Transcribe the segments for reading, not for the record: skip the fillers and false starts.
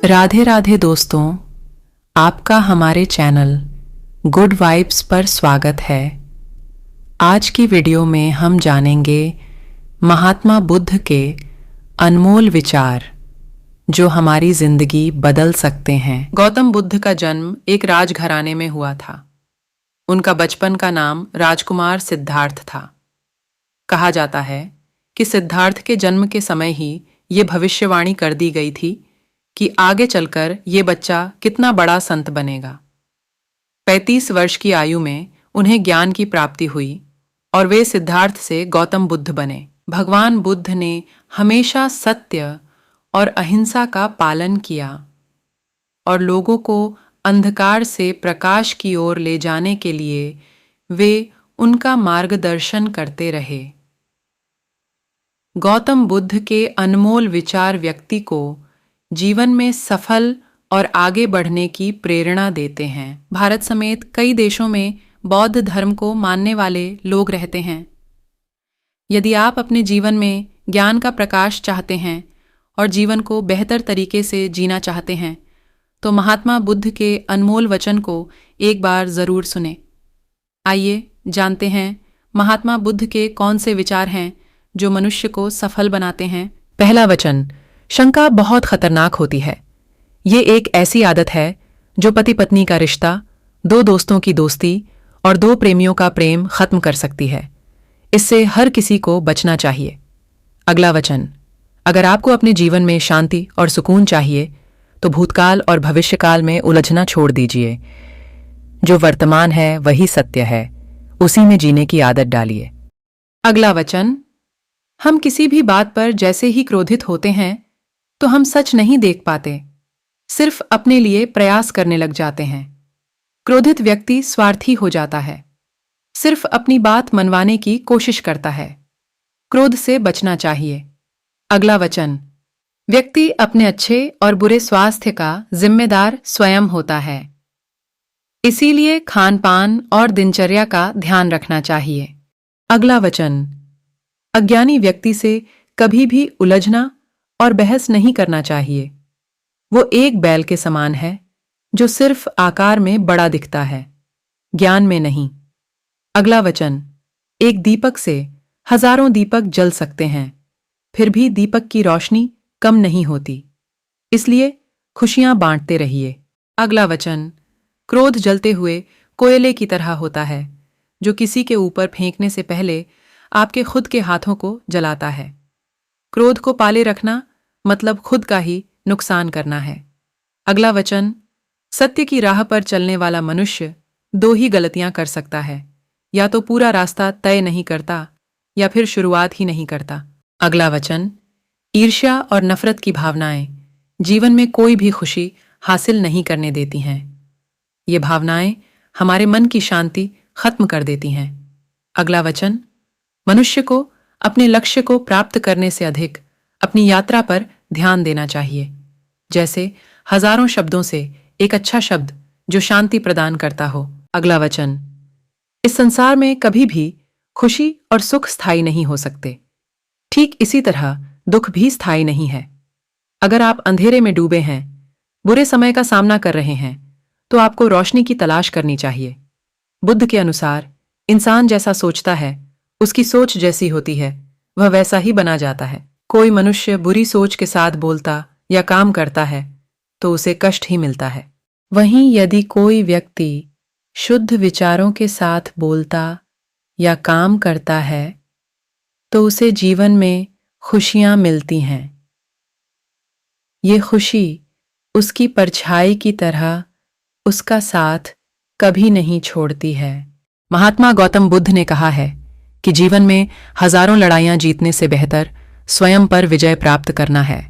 राधे राधे दोस्तों, आपका हमारे चैनल गुड वाइब्स पर स्वागत है। आज की वीडियो में हम जानेंगे महात्मा बुद्ध के अनमोल विचार जो हमारी जिंदगी बदल सकते हैं। गौतम बुद्ध का जन्म एक राजघराने में हुआ था। उनका बचपन का नाम राजकुमार सिद्धार्थ था। कहा जाता है कि सिद्धार्थ के जन्म के समय ही ये भविष्यवाणी कर दी गई थी कि आगे चलकर ये बच्चा कितना बड़ा संत बनेगा। 35 वर्ष की आयु में उन्हें ज्ञान की प्राप्ति हुई और वे सिद्धार्थ से गौतम बुद्ध बने। भगवान बुद्ध ने हमेशा सत्य और अहिंसा का पालन किया और लोगों को अंधकार से प्रकाश की ओर ले जाने के लिए वे उनका मार्गदर्शन करते रहे। गौतम बुद्ध के अनमोल विचार व्यक्ति को जीवन में सफल और आगे बढ़ने की प्रेरणा देते हैं। भारत समेत कई देशों में बौद्ध धर्म को मानने वाले लोग रहते हैं। यदि आप अपने जीवन में ज्ञान का प्रकाश चाहते हैं और जीवन को बेहतर तरीके से जीना चाहते हैं तो महात्मा बुद्ध के अनमोल वचन को एक बार जरूर सुने। आइए जानते हैं महात्मा बुद्ध के कौन से विचार हैं जो मनुष्य को सफल बनाते हैं। पहला वचन, शंका बहुत खतरनाक होती है। ये एक ऐसी आदत है जो पति पत्नी का रिश्ता, दो दोस्तों की दोस्ती और दो प्रेमियों का प्रेम खत्म कर सकती है। इससे हर किसी को बचना चाहिए। अगला वचन, अगर आपको अपने जीवन में शांति और सुकून चाहिए तो भूतकाल और भविष्यकाल में उलझना छोड़ दीजिए। जो वर्तमान है वही सत्य है, उसी में जीने की आदत डालिए। अगला वचन, हम किसी भी बात पर जैसे ही क्रोधित होते हैं तो हम सच नहीं देख पाते, सिर्फ अपने लिए प्रयास करने लग जाते हैं। क्रोधित व्यक्ति स्वार्थी हो जाता है, सिर्फ अपनी बात मनवाने की कोशिश करता है। क्रोध से बचना चाहिए। अगला वचन, व्यक्ति अपने अच्छे और बुरे स्वास्थ्य का जिम्मेदार स्वयं होता है, इसीलिए खान पान और दिनचर्या का ध्यान रखना चाहिए। अगला वचन, अज्ञानी व्यक्ति से कभी भी उलझना और बहस नहीं करना चाहिए। वो एक बैल के समान है जो सिर्फ आकार में बड़ा दिखता है, ज्ञान में नहीं। अगला वचन, एक दीपक से हजारों दीपक जल सकते हैं, फिर भी दीपक की रोशनी कम नहीं होती, इसलिए खुशियां बांटते रहिए। अगला वचन, क्रोध जलते हुए कोयले की तरह होता है जो किसी के ऊपर फेंकने से पहले आपके खुद के हाथों को जलाता है। क्रोध को पाले रखना मतलब खुद का ही नुकसान करना है। अगला वचन, सत्य की राह पर चलने वाला मनुष्य दो ही गलतियां कर सकता है, या तो पूरा रास्ता तय नहीं करता या फिर शुरुआत ही नहीं करता। अगला वचन, ईर्ष्या और नफरत की भावनाएं जीवन में कोई भी खुशी हासिल नहीं करने देती हैं। ये भावनाएं हमारे मन की शांति खत्म कर देती हैं। अगला वचन, मनुष्य को अपने लक्ष्य को प्राप्त करने से अधिक अपनी यात्रा पर ध्यान देना चाहिए। जैसे हजारों शब्दों से एक अच्छा शब्द जो शांति प्रदान करता हो। अगला वचन, इस संसार में कभी भी खुशी और सुख स्थायी नहीं हो सकते, ठीक इसी तरह दुख भी स्थायी नहीं है। अगर आप अंधेरे में डूबे हैं, बुरे समय का सामना कर रहे हैं, तो आपको रोशनी की तलाश करनी चाहिए। बुद्ध के अनुसार इंसान जैसा सोचता है, उसकी सोच जैसी होती है, वह वैसा ही बना जाता है। कोई मनुष्य बुरी सोच के साथ बोलता या काम करता है तो उसे कष्ट ही मिलता है। वहीं यदि कोई व्यक्ति शुद्ध विचारों के साथ बोलता या काम करता है तो उसे जीवन में खुशियां मिलती हैं। ये खुशी उसकी परछाई की तरह उसका साथ कभी नहीं छोड़ती है। महात्मा गौतम बुद्ध ने कहा है कि जीवन में हजारों लड़ाइयां जीतने से बेहतर स्वयं पर विजय प्राप्त करना है।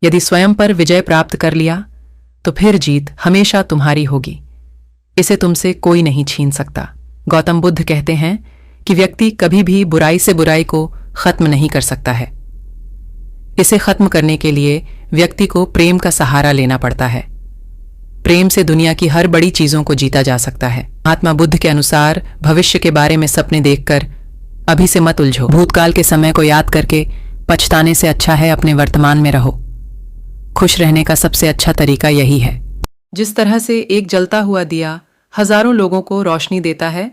यदि स्वयं पर विजय प्राप्त कर लिया तो फिर जीत हमेशा तुम्हारी होगी, इसे तुमसे कोई नहीं छीन सकता। गौतम बुद्ध कहते हैं कि व्यक्ति कभी भी बुराई से बुराई को खत्म नहीं कर सकता है। इसे खत्म करने के लिए व्यक्ति को प्रेम का सहारा लेना पड़ता है। प्रेम से दुनिया की हर बड़ी चीजों को जीता जा सकता है। महात्मा बुद्ध के अनुसार भविष्य के बारे में सपने देखकर अभी से मत उलझो। भूतकाल के समय को याद करके पछताने से अच्छा है अपने वर्तमान में रहो। खुश रहने का सबसे अच्छा तरीका यही है। जिस तरह से एक जलता हुआ दिया हजारों लोगों को रोशनी देता है,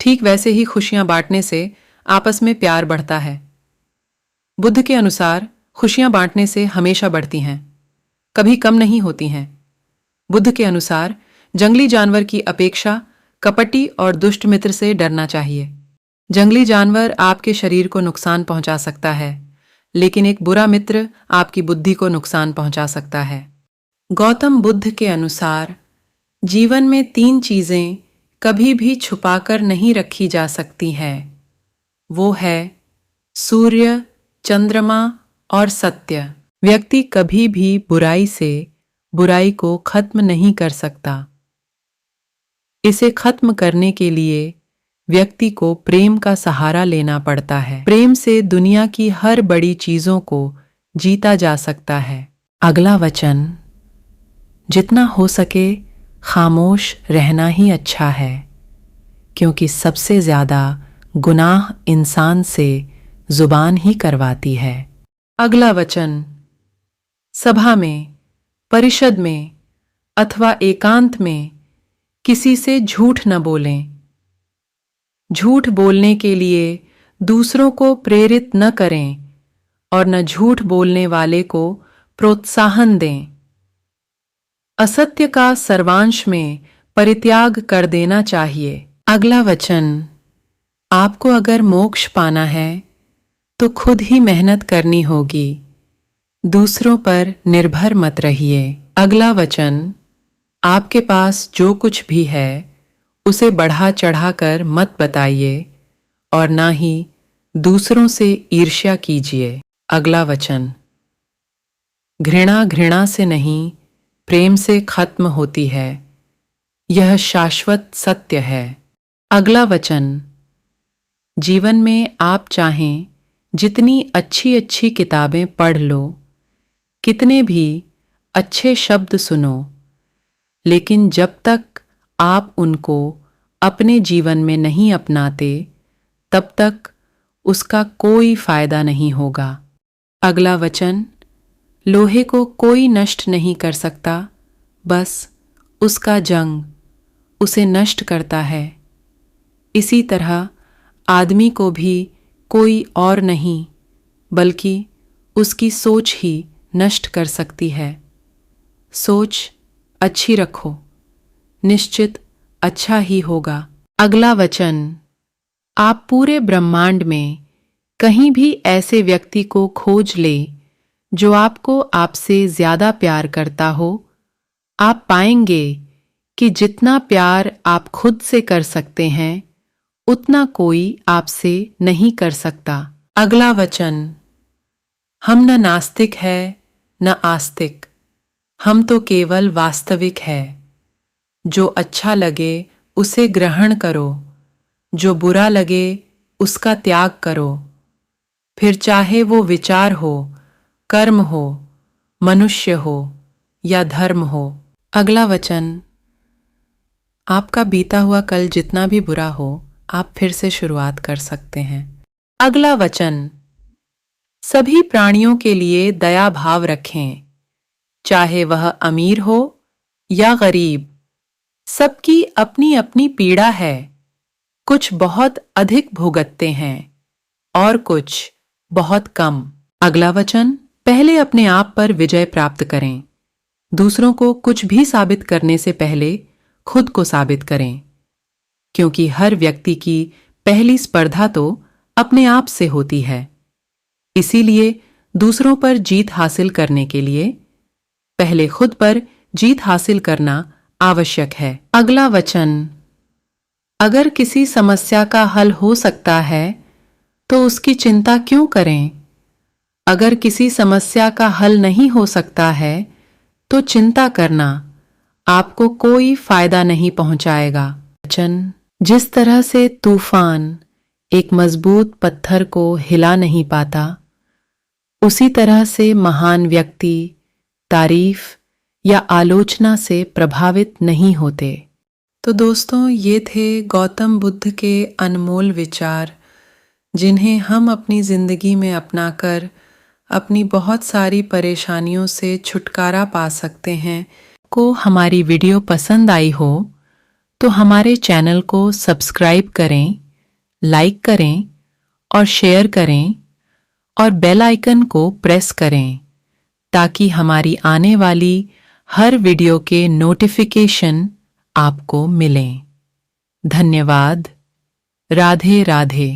ठीक वैसे ही खुशियां बांटने से आपस में प्यार बढ़ता है। बुद्ध के अनुसार खुशियां बांटने से हमेशा बढ़ती हैं, कभी कम नहीं होती हैं। बुद्ध के अनुसार जंगली जानवर की अपेक्षा कपटी और दुष्ट मित्र से डरना चाहिए। जंगली जानवर आपके शरीर को नुकसान पहुंचा सकता है, लेकिन एक बुरा मित्र आपकी बुद्धि को नुकसान पहुंचा सकता है। गौतम बुद्ध के अनुसार जीवन में 3 चीजें कभी भी छुपाकर नहीं रखी जा सकती हैं। वो है सूर्य, चंद्रमा और सत्य। व्यक्ति कभी भी बुराई से बुराई को खत्म नहीं कर सकता। इसे खत्म करने के लिए व्यक्ति को प्रेम का सहारा लेना पड़ता है। प्रेम से दुनिया की हर बड़ी चीजों को जीता जा सकता है। अगला वचन, जितना हो सके खामोश रहना ही अच्छा है, क्योंकि सबसे ज्यादा गुनाह इंसान से जुबान ही करवाती है। अगला वचन, सभा में, परिषद में अथवा एकांत में किसी से झूठ न बोलें। झूठ बोलने के लिए दूसरों को प्रेरित न करें और न झूठ बोलने वाले को प्रोत्साहन दें। असत्य का सर्वांश में परित्याग कर देना चाहिए। अगला वचन, आपको अगर मोक्ष पाना है तो खुद ही मेहनत करनी होगी, दूसरों पर निर्भर मत रहिए। अगला वचन, आपके पास जो कुछ भी है उसे बढ़ा चढ़ाकर मत बताइए और ना ही दूसरों से ईर्ष्या कीजिए। अगला वचन, घृणा घृणा से नहीं प्रेम से खत्म होती है, यह शाश्वत सत्य है। अगला वचन, जीवन में आप चाहें जितनी अच्छी अच्छी किताबें पढ़ लो, कितने भी अच्छे शब्द सुनो, लेकिन जब तक आप उनको अपने जीवन में नहीं अपनाते तब तक उसका कोई फायदा नहीं होगा। अगला वचन, लोहे को कोई नष्ट नहीं कर सकता, बस उसका जंग उसे नष्ट करता है। इसी तरह आदमी को भी कोई और नहीं बल्कि उसकी सोच ही नष्ट कर सकती है। सोच अच्छी रखो, निश्चित अच्छा ही होगा। अगला वचन, आप पूरे ब्रह्मांड में कहीं भी ऐसे व्यक्ति को खोज ले जो आपको आपसे ज्यादा प्यार करता हो, आप पाएंगे कि जितना प्यार आप खुद से कर सकते हैं उतना कोई आपसे नहीं कर सकता। अगला वचन, हम न नास्तिक है न आस्तिक, हम तो केवल वास्तविक है। जो अच्छा लगे उसे ग्रहण करो, जो बुरा लगे उसका त्याग करो, फिर चाहे वो विचार हो, कर्म हो, मनुष्य हो या धर्म हो। अगला वचन, आपका बीता हुआ कल जितना भी बुरा हो आप फिर से शुरुआत कर सकते हैं। अगला वचन, सभी प्राणियों के लिए दया भाव रखें, चाहे वह अमीर हो या गरीब। सबकी अपनी अपनी पीड़ा है, कुछ बहुत अधिक भुगतते हैं और कुछ बहुत कम। अगला वचन, पहले अपने आप पर विजय प्राप्त करें, दूसरों को कुछ भी साबित करने से पहले खुद को साबित करें, क्योंकि हर व्यक्ति की पहली स्पर्धा तो अपने आप से होती है। इसीलिए दूसरों पर जीत हासिल करने के लिए पहले खुद पर जीत हासिल करना आवश्यक है। अगला वचन, अगर किसी समस्या का हल हो सकता है तो उसकी चिंता क्यों करें? अगर किसी समस्या का हल नहीं हो सकता है तो चिंता करना आपको कोई फायदा नहीं पहुंचाएगा। वचन, जिस तरह से तूफान एक मजबूत पत्थर को हिला नहीं पाता, उसी तरह से महान व्यक्ति तारीफ या आलोचना से प्रभावित नहीं होते। तो दोस्तों, ये थे गौतम बुद्ध के अनमोल विचार, जिन्हें हम अपनी जिंदगी में अपनाकर अपनी बहुत सारी परेशानियों से छुटकारा पा सकते हैं। को हमारी वीडियो पसंद आई हो तो हमारे चैनल को सब्सक्राइब करें, लाइक करें और शेयर करें और बेल आइकन को प्रेस करें ताकि हमारी आने वाली हर वीडियो के नोटिफिकेशन आपको मिलें। धन्यवाद। राधे राधे।